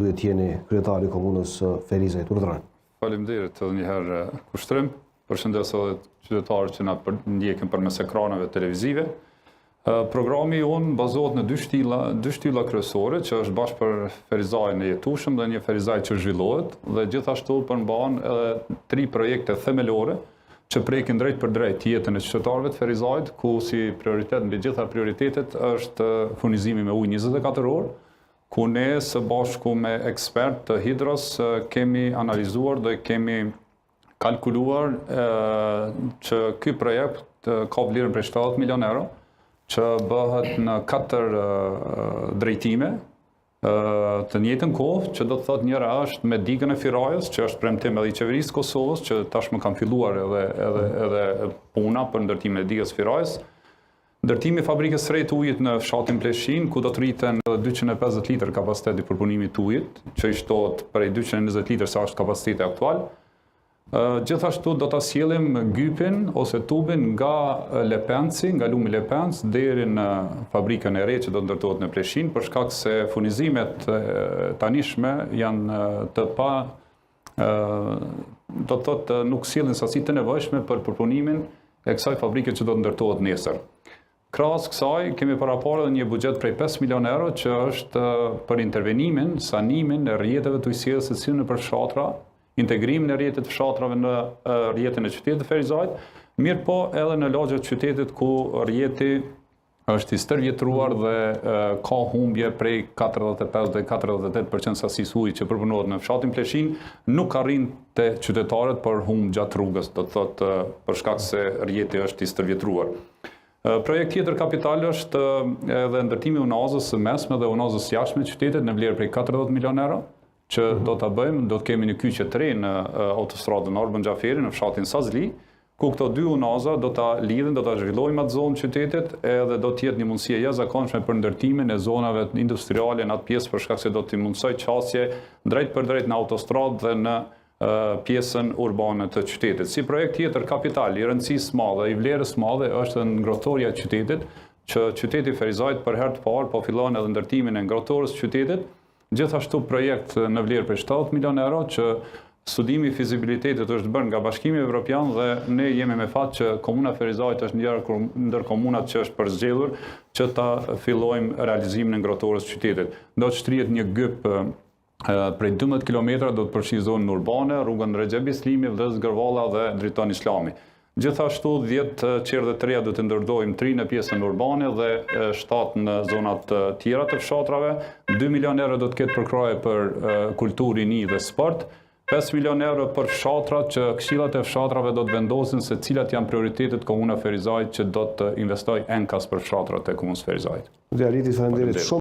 Duhet jeni kryetari i komunës Ferizajt, urdhërojmë. Faleminderit edhe një herë kushtrim. Përshëndes edhe qytetarët që na ndjekin përmes ekraneve televizive. Programi jonë bazohet në dy shtylla kryesore, që është bashkë për Ferizajin e jetueshëm dhe një Ferizaj që zhvillohet, dhe gjithashtu përmban edhe 3 projekte themelore që prekin drejt për drejt jetën e qytetarëve të Ferizajit, ku si prioritet mbi gjitha prioritetet është furnizimi me ujë 24 orë, ku ne së bashku me ekspert të Hidros kemi analizuar dhe kemi kalkuluar që ky projekt ka vlerën prej 70 milion euro, që bëhet në 4 drejtime të njëjtën kohë, që do të thotë njëra është me digën e Firajës, që është premtim edhe i qeverisë Kosovës, që tashmë kanë filluar edhe puna për ndërtimin e digës Firajës. Ndërtimi i fabrikës së re të ujit në fshatin Pleshin, ku do të rriten edhe 250 litër kapaciteti përpunimit të ujit, që i shtohet prej 220 litër sa është kapaciteti aktual. Gjithashtu do ta sjellim gypin ose tubin nga Lepenci, nga lumi Lepenc deri në fabrikën e re që do të ndërtohet në Pleshin, për shkak se furnizimet tanishme janë të pa do të thotë nuk sjellin sasi të nevojshme për përpunimin e kësaj fabrike që do të ndërtohet nesër. Krahas kësaj kemi paraparë edhe një buxhet prej 5 milion euro që është për intervenimin, sanimin e rrjeteve të ujësierës së cilën nëpër fshatra, integrimin e rrjetit të fshatrave në rrjetin e qytetit të Ferizajit, mirë po edhe në lagjet të qytetit ku rrjeti është i stërvjetruar dhe ka humbje prej 45 dhe 48% sasisë ujit që përpunohet në fshatin Pleshin, nuk arrin te qytetarët për humb gjatë rrugës, do të thotë për shkak se rrjeti është i stërvjetruar. Projekt tjetër kapital është edhe ndërtimi i unazës së mesme dhe unazës së jashtme të qytetit në vlerë prej 40 milion euro, që do ta bëjmë, do të kemi një kyçe të re në autostradën Orban Xhaferi në fshatin Sazli, ku këto 2 unaza do ta lidhin, do ta zhvillojmë atë zonë qytetit, edhe do të jetë një mundësi e jashtëzakonshme për ndërtimin e zonave industriale në atë pjesë, për shkak se do të mundsoj qasje drejt për drejt në autostradë dhe në pjesën urbane të qytetit. Si projekt tjetër kapital i rëndësisë madhe, i vlerës madhe është ngrohtësia e qytetit, që qyteti Ferizajt për herë të parë po fillon edhe ndërtimin e ngrohtësisë së qytetit. Gjithashtu projekt në vlerë për 70 milion euro që studimi i fizibilitetit është bërë nga Bashkimi Evropian dhe ne jemi me fat që komuna Ferizajt është një ndër komunat që është përzgjedhur që ta fillojmë realizimin e ngrohtësisë së qytetit. Do të shtrihet një gyp prej 12 kilometra, do të përfshijë zonën urbane, rrugën Recep Islimi, Vllaz Gërvalla dhe Driton Islami. Gjithashtu 10 qerdhe të reja do të ndërdojmë 3 në pjesën urbane dhe 7 në zonat tjera të fshatrave. 2 milion euro do të ketë përkraje për kulturë, rini dhe sport. 5 milion euro për fshatrat, që këshillat e fshatrave do të vendosin se cilat janë prioritetet komuna Ferizajt që do të investoj enkas për fshatrat e komunës Ferizajt. Faleminderit shumë.